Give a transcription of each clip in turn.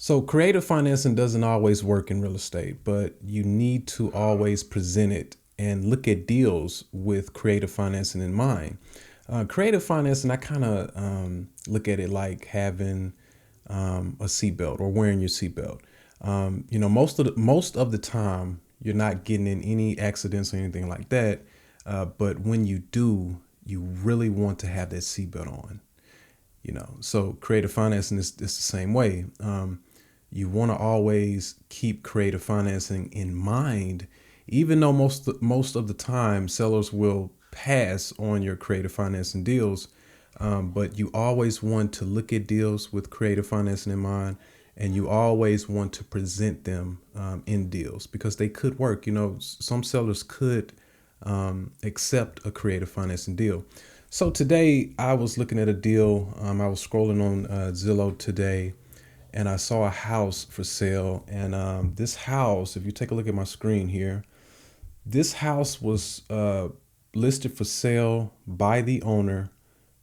So creative financing doesn't always work in real estate, but you need to always present it and look at deals with creative financing in mind. Creative financing, I kind of look at it like having a seatbelt or wearing your seatbelt. Most of the time, you're not getting in any accidents or anything like that. But when you do, you really want to have that seatbelt on. So creative financing is the same way. You want to always keep creative financing in mind, even though most of the time sellers will pass on your creative financing deals. But you always want to look at deals with creative financing in mind, and you always want to present them in deals because they could work. Some sellers could accept a creative financing deal. So today I was looking at a deal. I was scrolling on Zillow today, and I saw a house for sale. And this house, if you take a look at my screen here, this house was listed for sale by the owner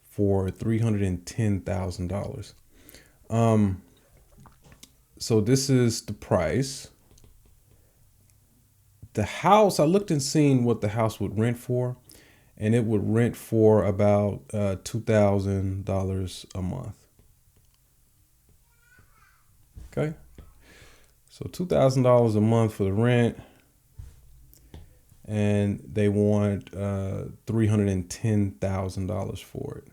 for $310,000. So this is the price. The house, I looked and seen what the house would rent for, and it would rent for about $2,000 a month. Okay, so $2,000 a month for the rent, and they want $310,000 for it.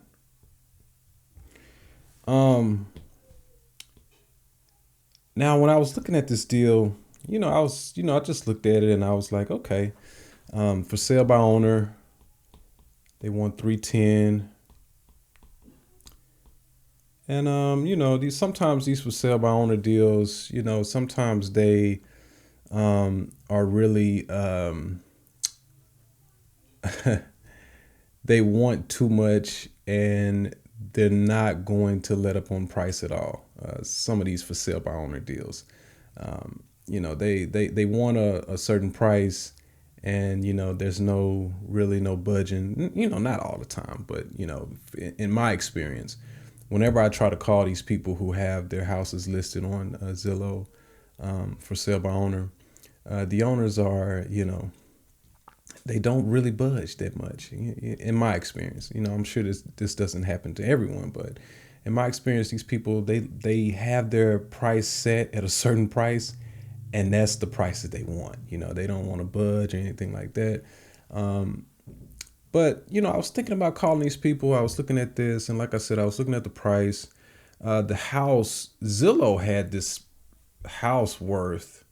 Now, when I was looking at this deal, I just looked at it and I was like, okay, for sale by owner, they want 310. And these for sale by owner deals, sometimes they are really they want too much and they're not going to let up on price at all. Some of these for sale by owner deals, they want a certain price, and there's no budging. Not all the time, but in my experience, whenever I try to call these people who have their houses listed on Zillow for sale by owner, the owners are, they don't really budge that much. In my experience, I'm sure this doesn't happen to everyone, but in my experience, these people they have their price set at a certain price, and that's the price that they want. They don't want to budge or anything like that. But I was thinking about calling these people. I was looking at this, and like I said, I was looking at the price. The house, Zillow had this house worth.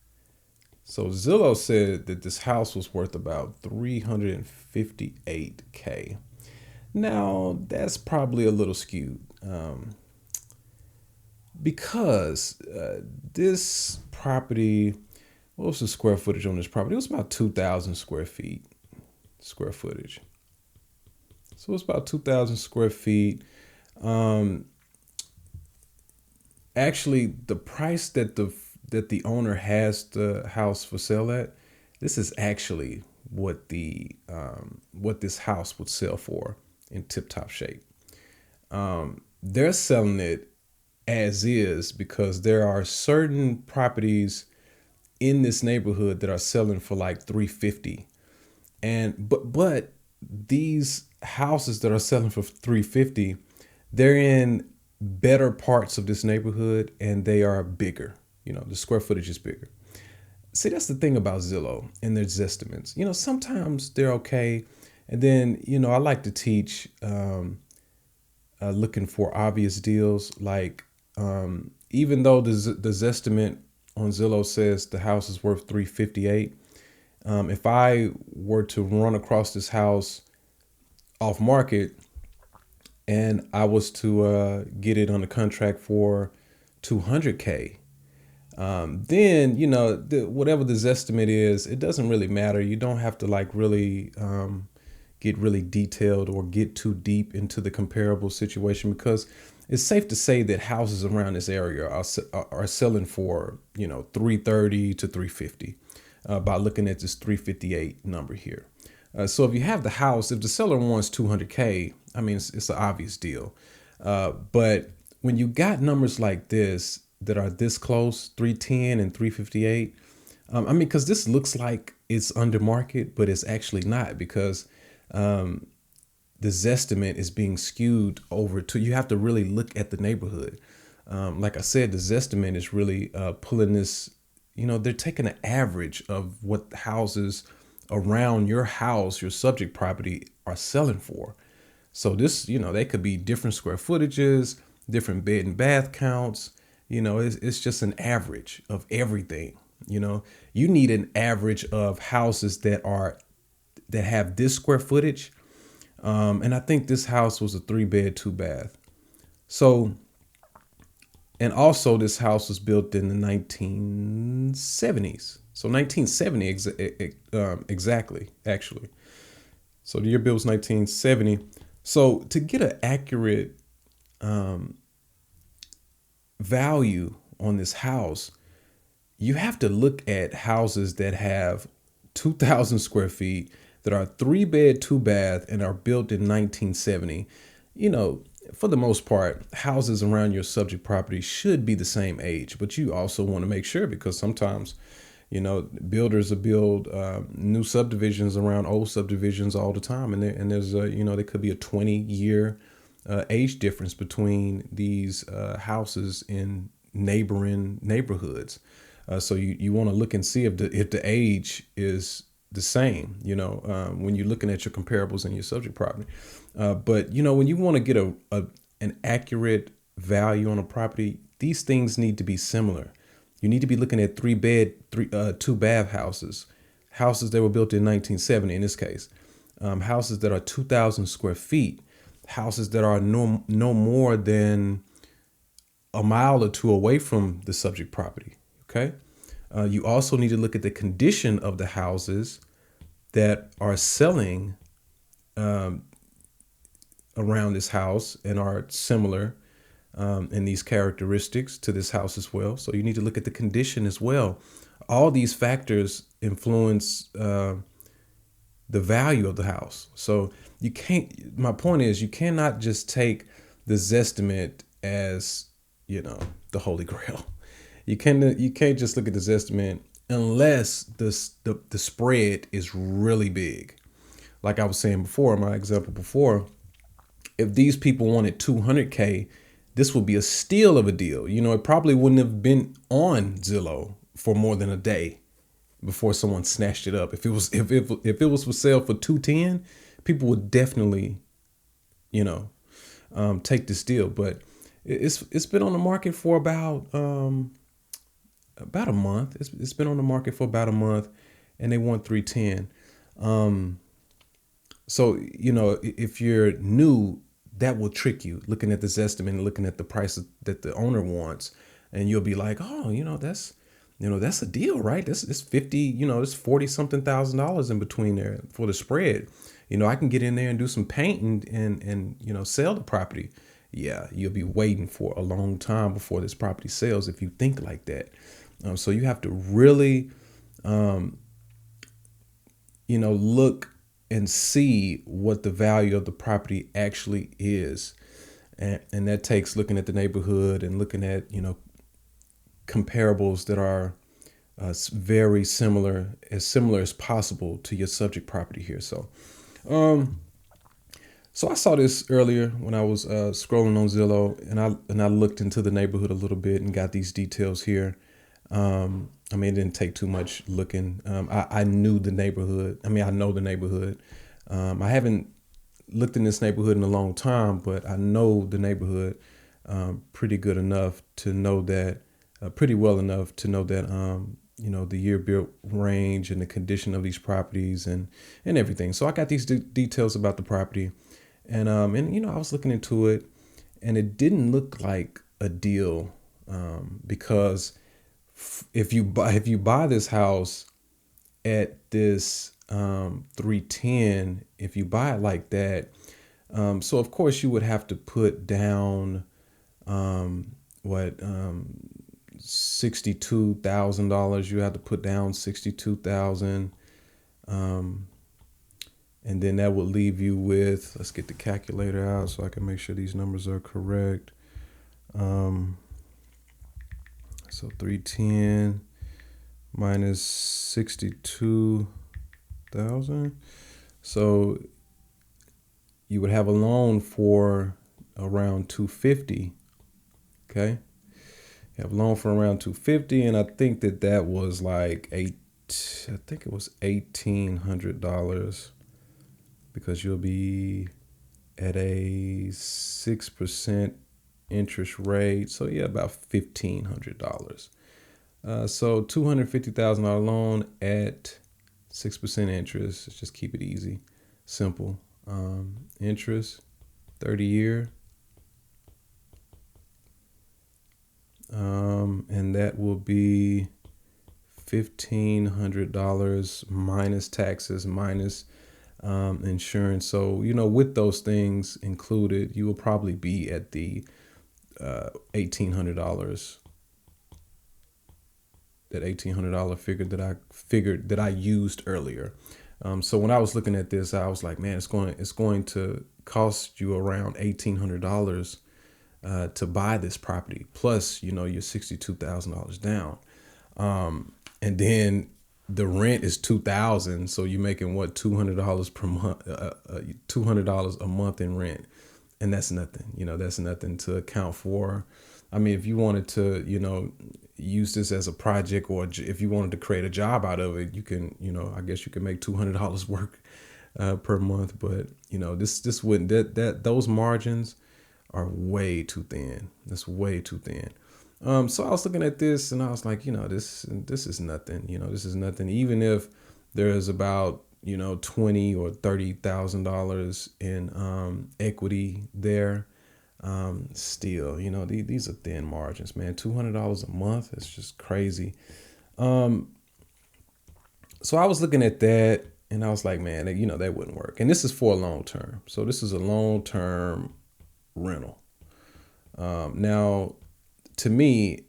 So Zillow said that this house was worth about 358K. Now that's probably a little skewed, because this property, what was the square footage on this property? It was about 2,000 square footage. So it's about 2,000 square feet. Actually, the price that the owner has the house for sale at, this is actually what this house would sell for in tip-top shape. They're selling it as is because there are certain properties in this neighborhood that are selling for like 350, but these houses that are selling for 350, they're in better parts of this neighborhood and they are bigger. The square footage is bigger. See, that's the thing about Zillow and their estimates. Sometimes they're okay, and then I like to teach looking for obvious deals. Like even though the Zestimate on Zillow says the house is worth 358, if I were to run across this house off market and I was to get it on the contract for 200K, then whatever the estimate is, it doesn't really matter. You don't have to like really get really detailed or get too deep into the comparable situation, because it's safe to say that houses around this area are selling for 330 to 350 by looking at this 358 number here. So if you have the house, if the seller wants 200K, I mean, it's an obvious deal. But when you got numbers like this, that are this close, 310 and 358. I mean, because this looks like it's under market, but it's actually not, because the Zestimate is being skewed over to, you have to really look at the neighborhood. Like I said, the Zestimate is really pulling this, they're taking an average of what houses around your house, your subject property, are selling for. So this, they could be different square footages, different bed and bath counts. It's just an average of everything. You need an average of houses that have this square footage. And I think this house was a 3-bed, 2-bath. So, and also this house was built in the 1970s. So 1970 exactly, actually. So the year built was 1970. So to get an accurate value on this house, you have to look at houses that have 2,000 square feet, that are 3-bed, 2-bath, and are built in 1970. For the most part, houses around your subject property should be the same age, but you also want to make sure, because sometimes, builders will build new subdivisions around old subdivisions all the time, and there's there could be a 20-year age difference between these houses in neighboring neighborhoods. So you want to look and see if the age is the same, when you're looking at your comparables and your subject property. But when you want to get an accurate value on a property, these things need to be similar. You need to be looking at 3-bed, 2-bath houses that were built in 1970 in this case, houses that are 2,000 square feet, houses that are no more than a mile or two away from the subject property. Okay. You also need to look at the condition of the houses that are selling around this house and are similar in these characteristics to this house as well. So you need to look at the condition as well. All these factors influence the value of the house. So my point is, you cannot just take the Zestimate as, the Holy Grail. You can't just look at the Zestimate unless the spread is really big. Like I was saying before, my example before, if these people wanted 200K, this would be a steal of a deal. It probably wouldn't have been on Zillow for more than a day before someone snatched it up. If it was for sale for 210, people would definitely, take this deal. But it's been on the market for about a month. It's been on the market for about a month, and they want 310. So, if you're new, that will trick you, looking at this estimate and looking at the price that the owner wants. And you'll be like, oh, that's a deal, right? It's 50, it's 40 something $1,000 in between there for the spread. I can get in there and do some painting and sell the property. Yeah, you'll be waiting for a long time before this property sells if you think like that. So you have to really, look and see what the value of the property actually is. And that takes looking at the neighborhood and looking at, comparables that are very similar as possible to your subject property here. So I saw this earlier when I was scrolling on Zillow, and I looked into the neighborhood a little bit and got these details here. It didn't take too much looking. I knew the neighborhood. I know the neighborhood. I haven't looked in this neighborhood in a long time, but I know the neighborhood pretty good enough to know that, pretty well enough to know that, the year built range and the condition of these properties and everything. So I got these details about the property, and I was looking into it, and it didn't look like a deal, because if you buy this house at this 310, if you buy it like that, so of course you would have to put down $62,000. You have to put down 62,000, and then that would leave you with, let's get the calculator out so I can make sure these numbers are correct. So 310 minus 62,000. So you would have a loan for around 250. Okay. You have a loan for around 250, and I think that was like I think it was $1,800 because you'll be at a 6% interest rate. So yeah, about $1,500. So $250,000 loan at 6% interest. Let's just keep it easy, simple. Interest, 30-year. And that will be $1,500 minus taxes, minus insurance. So, with those things included, you will probably be at the $1,800, that $1,800 figure that I used earlier. So when I was looking at this, I was like, man, it's going to cost you around $1,800 to buy this property, plus your $62,000 down, and then the rent is $2,000, so you're making what, $200 per month, $200 a month in rent, and that's nothing. That's nothing to account for. I mean, if you wanted to, use this as a project, or if you wanted to create a job out of it, you can, I guess you can make $200 work per month, but this wouldn't, those margins are way too thin. That's way too thin. So I was looking at this and I was like, this is nothing. This is nothing. Even if there's about $20,000 or $30,000 in equity there, still, these are thin margins, man. $200 a month. It's just crazy. So I was looking at that and I was like, man, that wouldn't work. And this is for a long term. So this is a long term rental. Now, to me,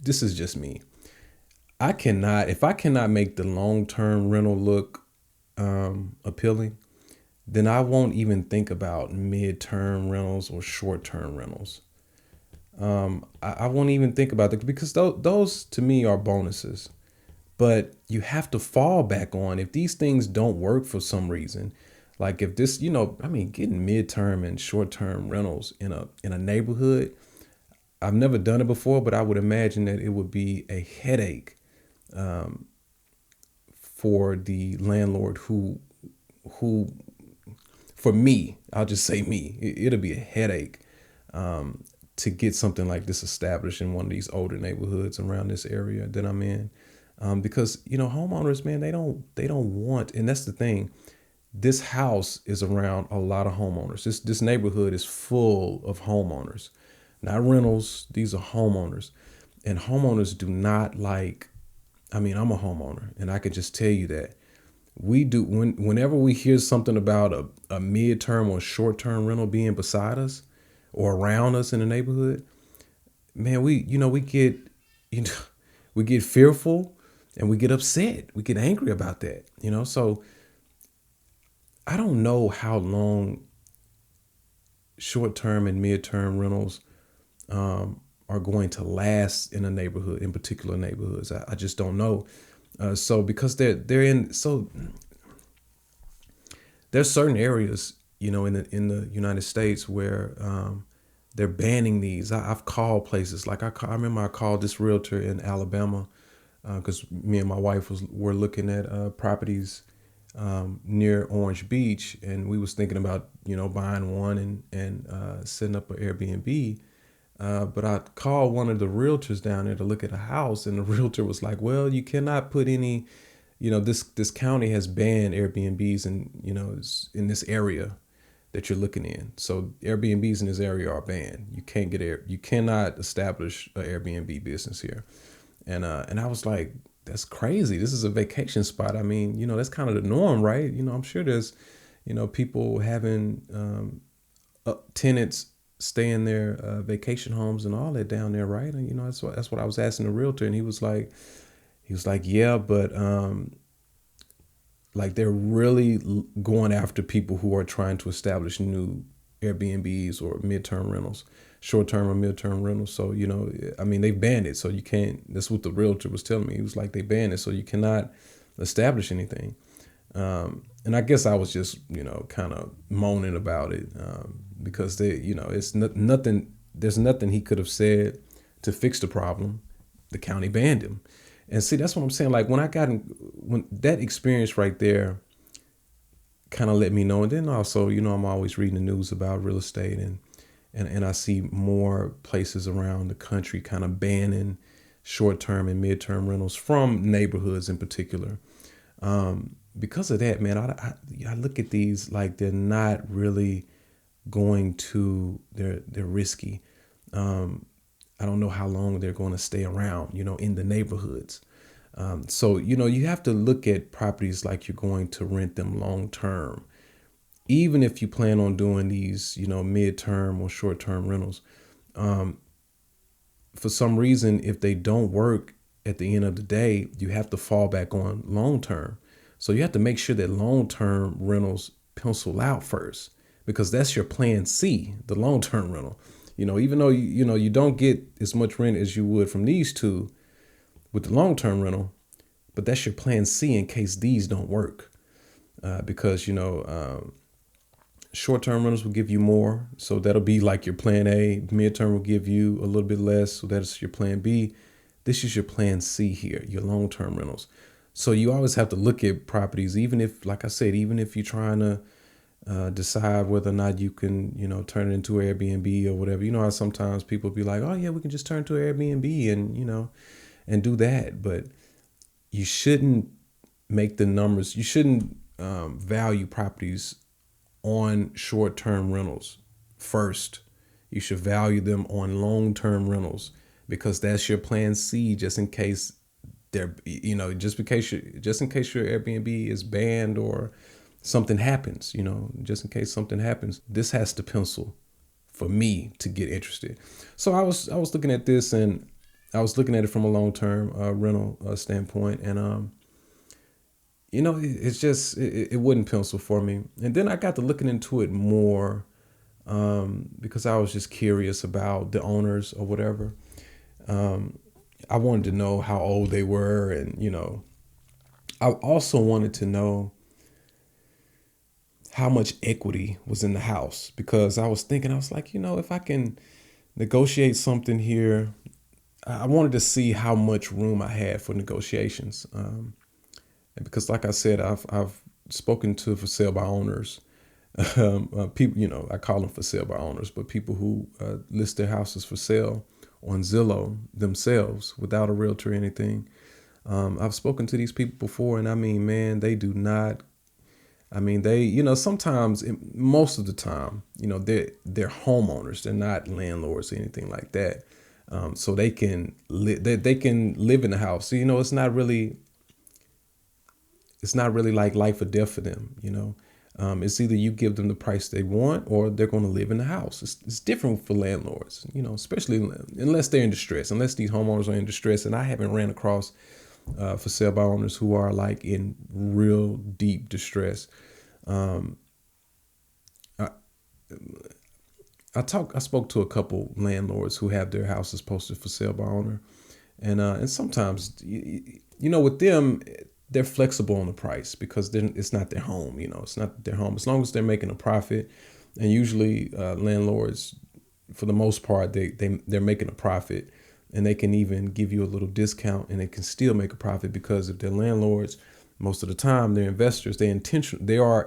this is just me. If I cannot make the long-term rental look appealing, then I won't even think about mid-term rentals or short-term rentals. I won't even think about that because those to me are bonuses. But you have to fall back on if these things don't work for some reason. Like if this, getting mid-term and short-term rentals in a neighborhood, I've never done it before, but I would imagine that it would be a headache for the landlord who, for me, I'll just say me, it'll be a headache to get something like this established in one of these older neighborhoods around this area that I'm in. Because homeowners, man, they don't want, and that's the thing. This house is around a lot of homeowners. This neighborhood is full of homeowners, not rentals. These are homeowners, and homeowners do not like. I mean, I'm a homeowner, and I can just tell you that we do. Whenever we hear something about a mid-term or short-term rental being beside us or around us in the neighborhood, man, we get we get fearful and we get upset. We get angry about that. So I don't know how long short-term and mid-term rentals are going to last in a neighborhood, in particular neighborhoods. I just don't know. So because there's certain areas, in the United States where they're banning these. I've called places like I remember I called this realtor in Alabama because me and my wife were looking at properties near Orange Beach, and we was thinking about buying one and setting up an Airbnb. But I called one of the realtors down there to look at a house, and the realtor was like, "Well, you cannot put any, this county has banned Airbnbs in this area that you're looking in. So Airbnbs in this area are banned. You cannot establish an Airbnb business here." And I was like, that's crazy. This is a vacation spot. I mean, that's kind of the norm, right? I'm sure there's, people having tenants stay in their vacation homes and all that down there, right? And that's what I was asking the realtor, and he was like, yeah, but like they're really going after people who are trying to establish new Airbnbs or midterm rentals, short-term or mid-term rentals. So, I mean, they banned it. So you can't, that's what the realtor was telling me. He was like, they banned it. So you cannot establish anything. And I guess I was just, kind of moaning about it, because it's nothing, there's nothing he could have said to fix the problem. The county banned him. And see, that's what I'm saying. Like when that experience right there kind of let me know. And then also, I'm always reading the news about real estate, and I see more places around the country kind of banning short-term and mid-term rentals from neighborhoods in particular. Because of that, man, I look at these like they're not really going to, they're risky. I don't know how long they're going to stay around, in the neighborhoods. So, you have to look at properties like you're going to rent them long term. Even if you plan on doing these, mid-term or short-term rentals, for some reason, if they don't work at the end of the day, you have to fall back on long-term. So you have to make sure that long-term rentals pencil out first, because that's your plan C, the long-term rental. Even though you don't get as much rent as you would from these two with the long-term rental, but that's your plan C in case these don't work. Because short-term rentals will give you more, so that'll be like your plan A. Mid-term will give you a little bit less, so that's your plan B. This is your plan C here, your long-term rentals. So you always have to look at properties, even if, like I said, even if you're trying to decide whether or not you can, turn it into Airbnb or whatever. You know how sometimes people be like, oh yeah, we can just turn to Airbnb and, and do that. But you shouldn't make the numbers, you shouldn't value properties on short-term rentals first. You should value them on long-term rentals, because that's your plan C, just in case they're, just in case your Airbnb is banned or something happens, just in case something happens. This has to pencil for me to get interested. So I was looking at this, and I was looking at it from a long-term rental standpoint, and it's just it wouldn't pencil for me. And then I got to looking into it more, because I was just curious about the owners or whatever. I wanted to know how old they were, and I also wanted to know how much equity was in the house, because I was like, if I can negotiate something here, I wanted to see how much room I had for negotiations. And because, like I said, I've spoken to for sale by owners, people, I call them for sale by owners, but people who list their houses for sale on Zillow themselves without a realtor or anything. I've spoken to these people before, and I mean, man, they do not. I mean, they, sometimes, most of the time, they're homeowners. They're not landlords or anything like that. So they can they can live in the house. So, it's not really like life or death for them. It's either you give them the price they want, or they're going to live in the house. It's different for landlords, especially unless they're in distress, unless these homeowners are in distress. And I haven't ran across for sale by owners who are like in real deep distress. I spoke to a couple landlords who have their houses posted for sale by owner, and sometimes with them, they're flexible on the price, because then it's not their home. It's not their home, as long as they're making a profit. And usually landlords, for the most part, they're making a profit, and they can even give you a little discount, and they can still make a profit, because if they're landlords, most of the time they're investors. They are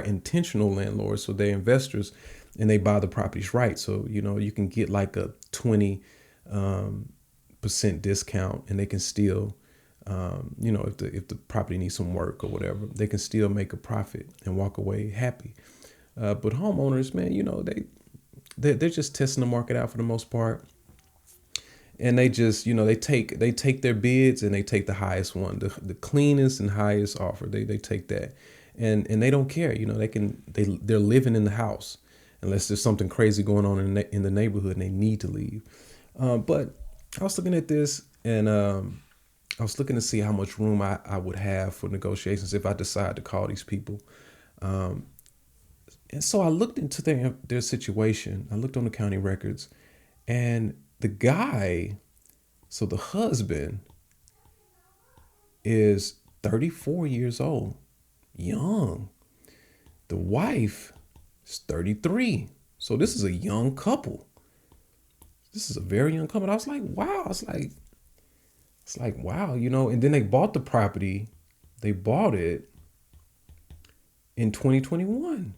intentional landlords, so they're investors, and they buy the properties right. So you can get like a 20% discount, and they can still, if the property needs some work or whatever, they can still make a profit and walk away happy. But homeowners, man, they're just testing the market out for the most part. And they just, they take their bids, and they take the highest one, the cleanest and highest offer. They take that, and they don't care. They're living in the house, unless there's something crazy going on in the neighborhood and they need to leave. But I was looking at this, and I was looking to see how much room I would have for negotiations if I decide to call these people. And so I looked into their situation. I looked on the county records, And the guy, so the husband is 34 years old, young. The wife is 33. So this is a young couple. This is a very young couple. And I was like, wow. It's like, wow, and then they bought the property. They bought it in 2021.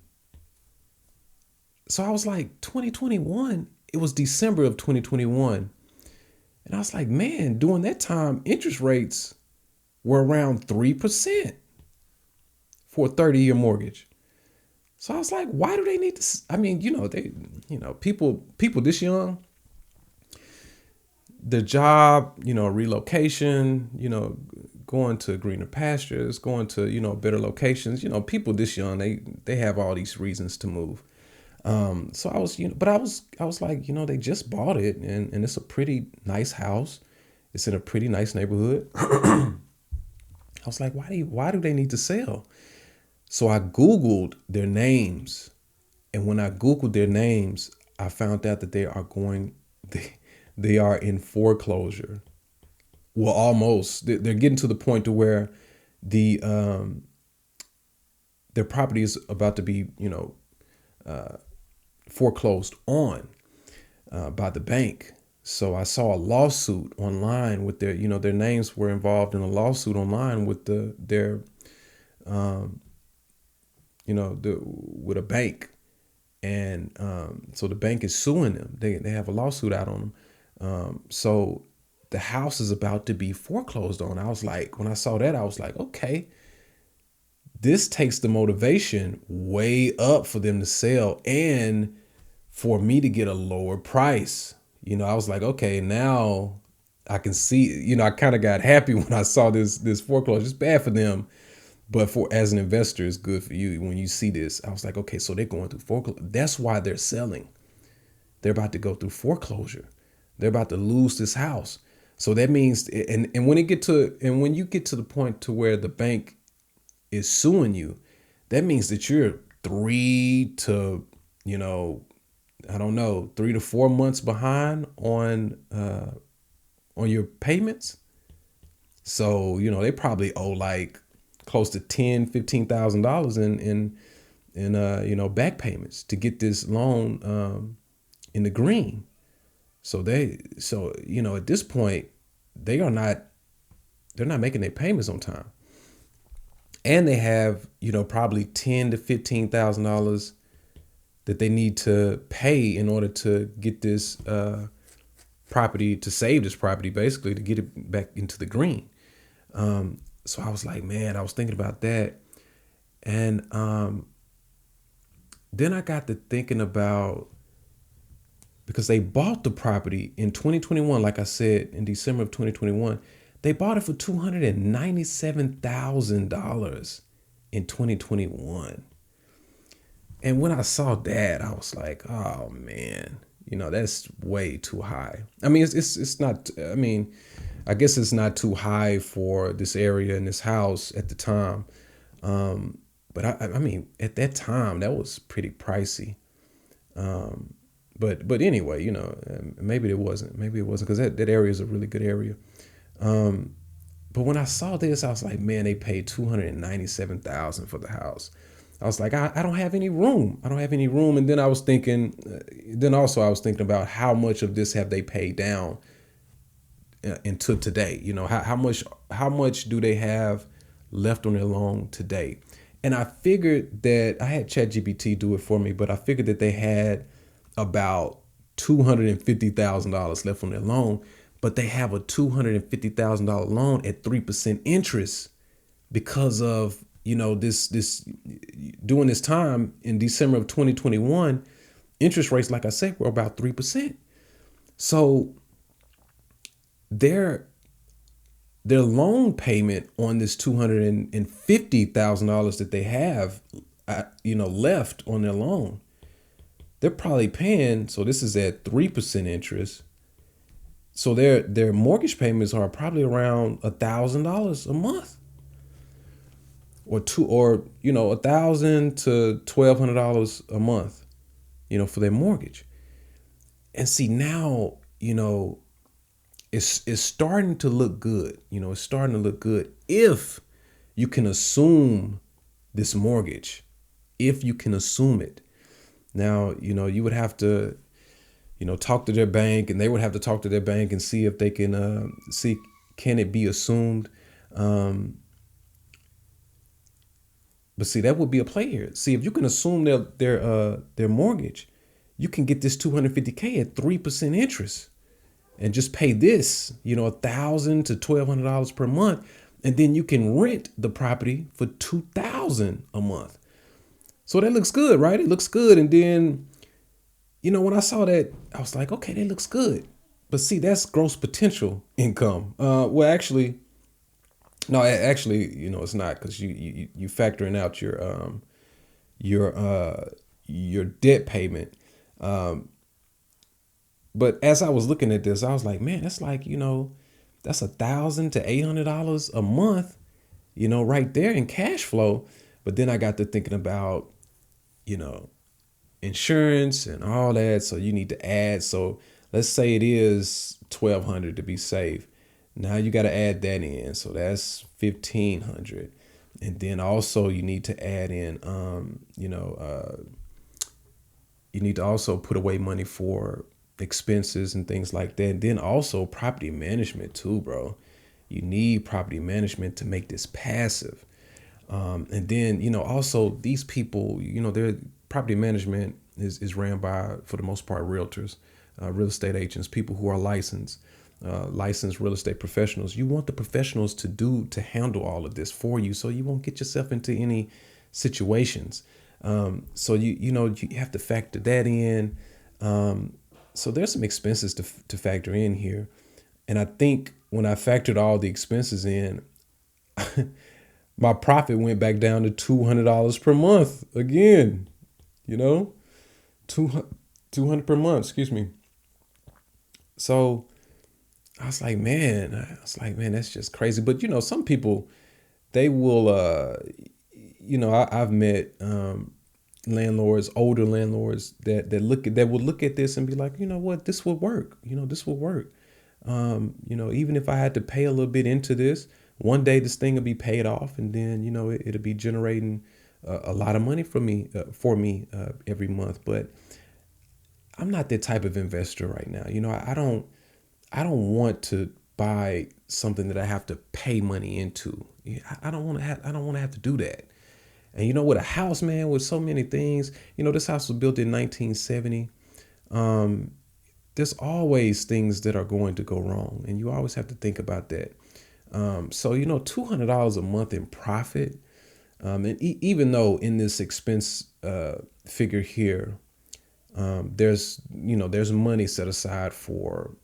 So I was like, 2021, it was December of 2021. And I was like, man, during that time, interest rates were around 3% for a 30-year mortgage. So I was like, why do they need to? I mean, people this young, the job, relocation, going to greener pastures, going to, better locations, people this young, they have all these reasons to move. So I was, but I was like, they just bought it, and it's a pretty nice house. It's in a pretty nice neighborhood. I was like, why do they need to sell? So I Googled their names. And when I Googled their names, I found out that they are in foreclosure. Well, almost. They're getting to the point to where the their property is about to be, foreclosed on by the bank. So I saw a lawsuit online with their names were involved in a lawsuit online with their with a bank. And so the bank is suing them. They have a lawsuit out on them. So the house is about to be foreclosed on. I was like, when I saw that, I was like, okay, this takes the motivation way up for them to sell and for me to get a lower price. I was like, okay, now I can see, I kind of got happy when I saw this foreclosure. It's bad for them, but for as an investor, it's good for you. When you see this, I was like, okay, so they're going through foreclosure. That's why they're selling. They're about to go through foreclosure. They're about to lose this house. So that means, and when you get to the point to where the bank is suing you, that means that you're 3 to, I don't know, 3 to 4 months behind on your payments. So, they probably owe like close to $10,000-$15,000 in back payments to get this loan in the green. So at this point, they're not making their payments on time. And they have, probably $10,000 to $15,000 that they need to pay in order to get this property, to save this property, basically, to get it back into the green. So I was like, man, I was thinking about that. And then I got to thinking about, because they bought the property in 2021, like I said, in December of 2021, they bought it for $297,000 in 2021. And when I saw that, I was like, oh man, that's way too high. I mean, it's not, I mean, I guess it's not too high for this area and this house at the time. But I mean, at that time, that was pretty pricey. But anyway, maybe it wasn't because that area is a really good area. But when I saw this, I was like, man, they paid $297,000 for the house. I was like, I don't have any room. I don't have any room. And then I was thinking, I was thinking about how much of this have they paid down until today. How much do they have left on their loan today? And I figured that I had ChatGPT do it for me, but I figured that they had about $250,000 left on their loan, but they have a $250,000 loan at 3% interest because of, this during this time in December of 2021, interest rates, like I said, were about 3%. So their loan payment on this $250,000 that they have, left on their loan, they're probably paying. So this is at 3% interest. So their mortgage payments are probably around $1,000 a month, or $1,000 to $1,200 a month, for their mortgage. And see now, it's starting to look good. It's starting to look good if you can assume this mortgage, if you can assume it. Now, you would have to, talk to their bank, and they would have to talk to their bank and see if they can see, can it be assumed. Um, but see, that would be a play here. See, if you can assume their mortgage, you can get this 250K at 3% interest, and just pay this, $1,000 to $1,200 per month, and then you can rent the property for $2,000 a month. So that looks good, right? It looks good. And then, when I saw that, I was like, okay, that looks good. But see, that's gross potential income. Well, actually, no, actually, it's not, because you factoring out your your debt payment. Um, but as I was looking at this, I was like, man, that's like, that's $1,000 to $800 a month, right there in cash flow. But then I got to thinking about, you know, insurance and all that. So you need to add. So let's say it is 1,200 to be safe. Now you got to add that in. So that's 1,500. And then also you need to add in, you need to also put away money for expenses and things like that. And then also property management too, bro. You need property management to make this passive. And then, also these people, their property management is ran by, for the most part, realtors, real estate agents, people who are licensed real estate professionals. You want the professionals to handle all of this for you, so you won't get yourself into any situations. So you have to factor that in. So there's some expenses to factor in here. And I think when I factored all the expenses in, my profit went back down to $200 per month again, you know, 200 per month, excuse me. So I was like, man, that's just crazy. But, some people, they will, I've met landlords, older landlords that will look at this and be like, you know what, this will work. This will work. Even if I had to pay a little bit into this, one day this thing will be paid off, and then it'll be generating a lot of money for me every month. But I'm not that type of investor right now. I don't want to buy something that I have to pay money into. I don't want to have to do that. And with a house, man, with so many things, this house was built in 1970. There's always things that are going to go wrong, and you always have to think about that. So $200 a month in profit, and even though in this expense figure here, there's money set aside for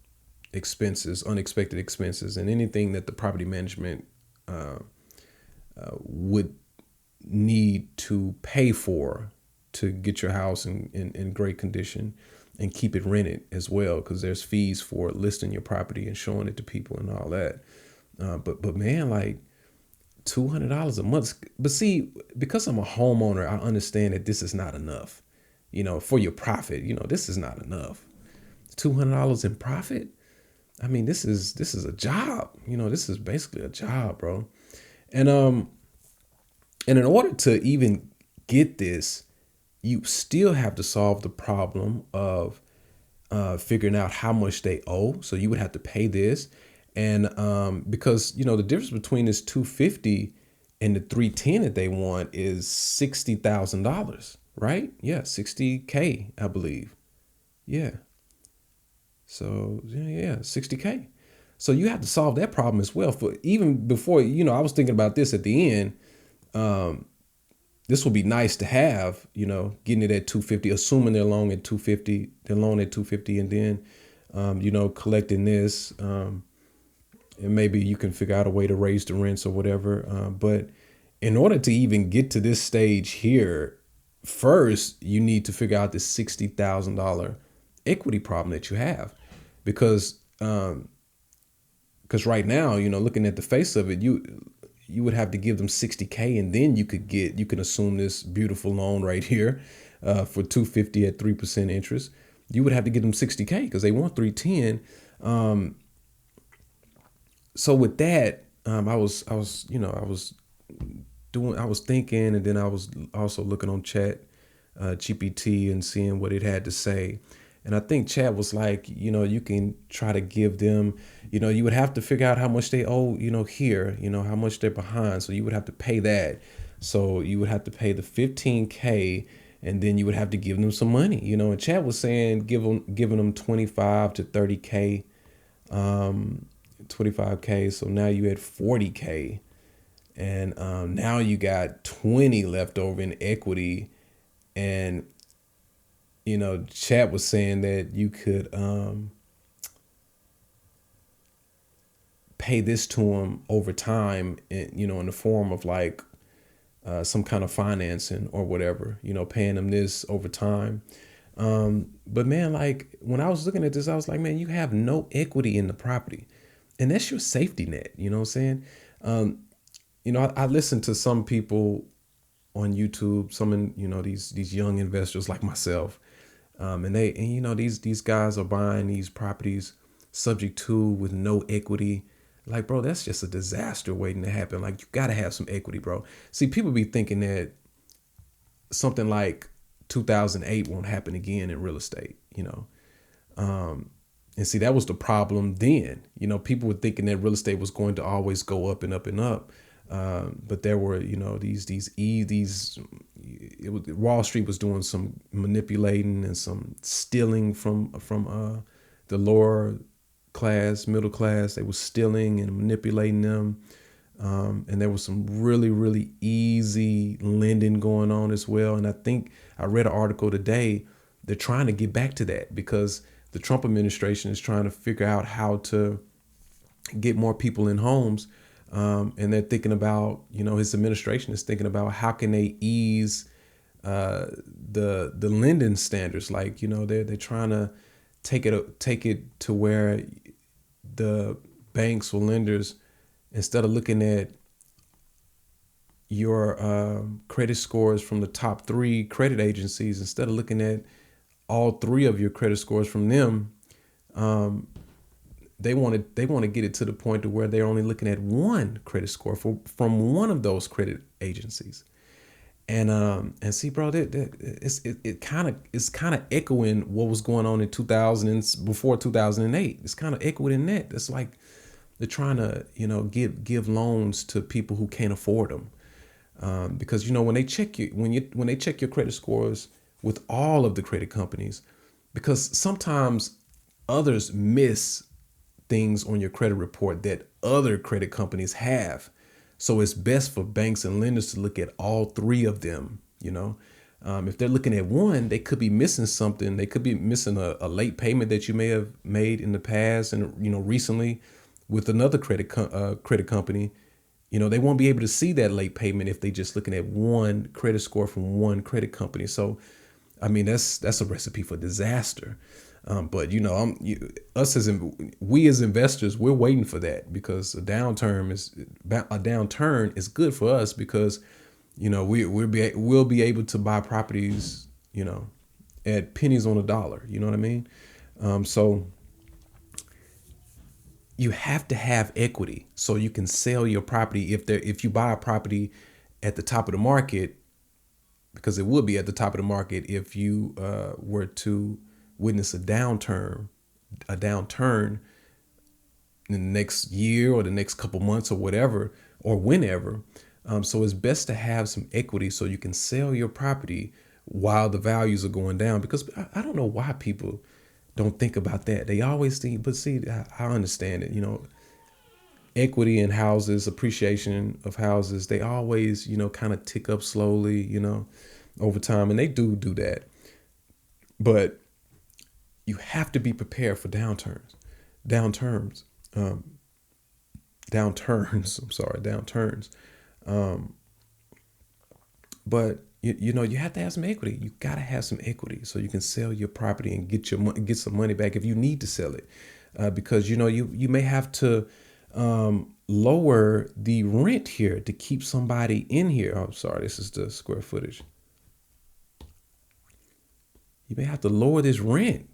expenses, unexpected expenses, and anything that the property management would need to pay for to get your house in great condition and keep it rented as well, because there's fees for listing your property and showing it to people and all that. But man, like $200 a month. But see, because I'm a homeowner, I understand that this is not enough. For your profit, this is not enough. $200 in profit. I mean, this is a job. This is basically a job, bro. And in order to even get this, you still have to solve the problem of figuring out how much they owe. So you would have to pay this. And because, the difference between this 250 and the 310 that they want is $60,000, right? Yeah, 60K, I believe. Yeah. So yeah, 60K. So you have to solve that problem as well. For even before, I was thinking about this at the end. This will be nice to have, getting it at 250, assuming they're loan at 250, and then, collecting this, and maybe you can figure out a way to raise the rents or whatever. But in order to even get to this stage here, first you need to figure out this $60,000 equity problem that you have, because right now, looking at the face of it, you would have to give them 60K, and then you can assume this beautiful loan right here for 250 at 3% interest. you would have to give them 60K because they want 310. So with that, I was, I was thinking, and then I was also looking on Chat GPT and seeing what it had to say. And I think Chat was like, you can try to give them, you would have to figure out how much they owe, here, how much they're behind. So you would have to pay that. So you would have to pay the 15K, and then you would have to give them some money, and Chat was saying giving them 25 to 30K, 25K. So now you had 40K, and now you got 20 left over in equity. And Chat was saying that you could pay this to them over time, in the form of like some kind of financing or whatever, paying them this over time. But man, like when I was looking at this, I was like, man, you have no equity in the property, and that's your safety net. You know what I'm saying? I listened to some people on YouTube, these young investors like myself, these guys are buying these properties subject to with no equity. Like, bro, that's just a disaster waiting to happen. Like, you gotta have some equity, bro. See, people be thinking that something like 2008 won't happen again in real estate, and see, that was the problem then. People were thinking that real estate was going to always go up and up and up. But there were, Wall Street was doing some manipulating and some stealing from the lower class, middle class. They were stealing and manipulating them. And there was some really, really easy lending going on as well. And I think I read an article today. They're trying to get back to that because the Trump administration is trying to figure out how to get more people in homes. And they're thinking about, his administration is thinking about how can they ease the lending standards. Like, they're trying to take it to where the banks or lenders, instead of looking at your credit scores from the top 3 credit agencies, instead of looking at all 3 of your credit scores from them, they want to get it to the point to where they're only looking at 1 credit score from one of those credit agencies. And see, bro, it's kind of echoing what was going on in 2000 and before 2008. It's kind of echoing in that. It's like they're trying to give loans to people who can't afford them, because when they check when they check your credit scores with all of the credit companies, because sometimes others miss things on your credit report that other credit companies have. So it's best for banks and lenders to look at all 3 of them. If they're looking at 1, they could be missing something. They could be missing a late payment that you may have made in the past and recently with another credit company. They won't be able to see that late payment if they just looking at 1 credit score from 1 credit company. So, I mean, that's a recipe for disaster. But we as investors, we're waiting for that, because a downturn is good for us, because we'll be able to buy properties at pennies on a dollar. You know what I mean? So you have to have equity so you can sell your property if you buy a property at the top of the market, because it would be at the top of the market if you were to witness a downturn in the next year or the next couple months or whatever, or whenever. So it's best to have some equity so you can sell your property while the values are going down, because I don't know why people don't think about that. They always think, but see, I understand it. Equity in houses, appreciation of houses, they always, kind of tick up slowly, over time. And they do that. But you have to be prepared for downturns. But you have to have some equity. You gotta have some equity so you can sell your property and get some money back if you need to sell it, because you may have to lower the rent here to keep somebody in here. Oh, sorry, this is the square footage. You may have to lower this rent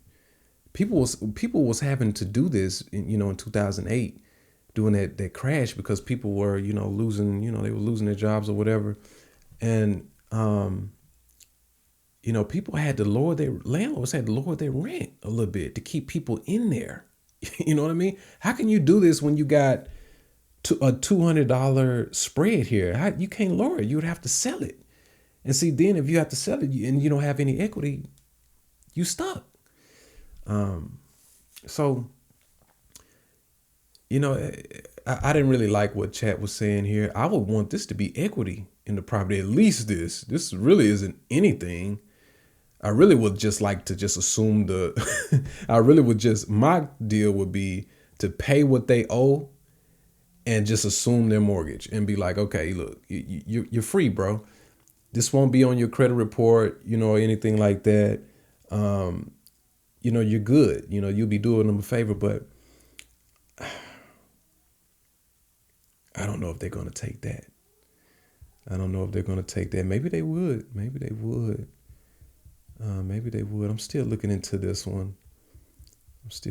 People was having to do this in 2008, doing that crash, because people were losing, they were losing their jobs or whatever. And people had to lower their landlords had to lower their rent a little bit to keep people in there. You know what I mean? How can you do this when you got a $200 spread here? You can't lower it. You would have to sell it. And see, then if you have to sell it and you don't have any equity, you stuck. So, I didn't really like what Chat was saying here. I would want this to be equity in the property. At least this really isn't anything. I really would just like to just assume I really would my deal would be to pay what they owe and just assume their mortgage and be like, okay, look, you're free, bro. This won't be on your credit report, or anything like that. You're good. You'll be doing them a favor, but I don't know if they're going to take that. I don't know if they're going to take that. Maybe they would. Maybe they would. Maybe they would. I'm still looking into this one. Just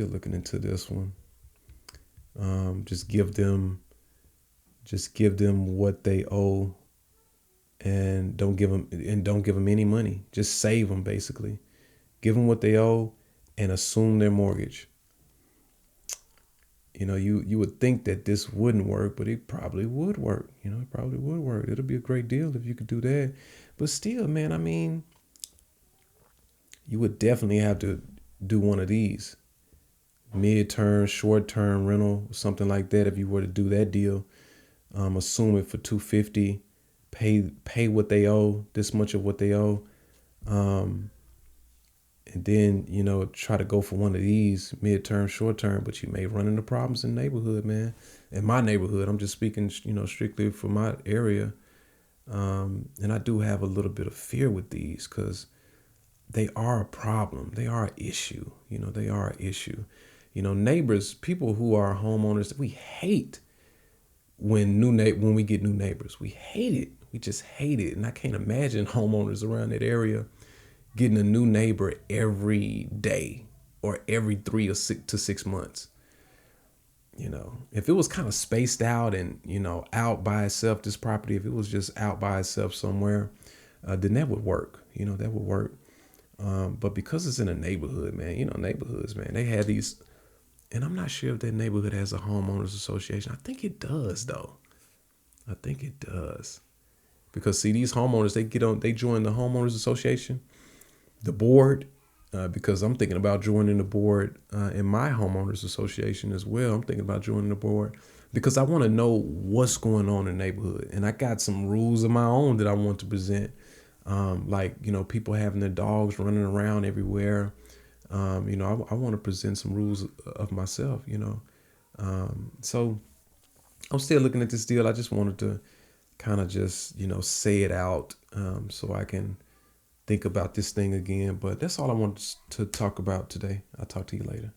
give them what they owe, and don't give them any money. Just save them, basically. Give them what they owe and assume their mortgage. You would think that this wouldn't work, but it probably would work. It probably would work. It'll be a great deal if you could do that. But still, man, I mean, you would definitely have to do one of these. Mid-term, short-term rental, something like that. If you were to do that deal, assume it for $250, pay what they owe, this much of what they owe. And then, try to go for one of these mid-term, short-term, but you may run into problems in the neighborhood, man. In my neighborhood, I'm just speaking, strictly for my area. And I do have a little bit of fear with these because they are a problem. They are an issue. They are an issue. Neighbors, people who are homeowners, we hate when we get new neighbors. We hate it. We just hate it. And I can't imagine homeowners around that area getting a new neighbor every day or every 3 to 6 months. If it was kind of spaced out and, out by itself, this property, if it was just out by itself somewhere, then that would work. That would work. But because it's in a neighborhood, man, neighborhoods, man, they have these, and I'm not sure if that neighborhood has a homeowners association. I think it does, though. I think it does. Because see, these homeowners, they join the homeowners association, the board, because I'm thinking about joining the board in my homeowners association as well. I'm thinking about joining the board because I want to know what's going on in the neighborhood. And I got some rules of my own that I want to present. Like, people having their dogs running around everywhere. I want to present some rules of myself, So I'm still looking at this deal. I just wanted to kind of just, say it out so I can think about this thing again. But that's all I wanted to talk about today. I'll talk to you later.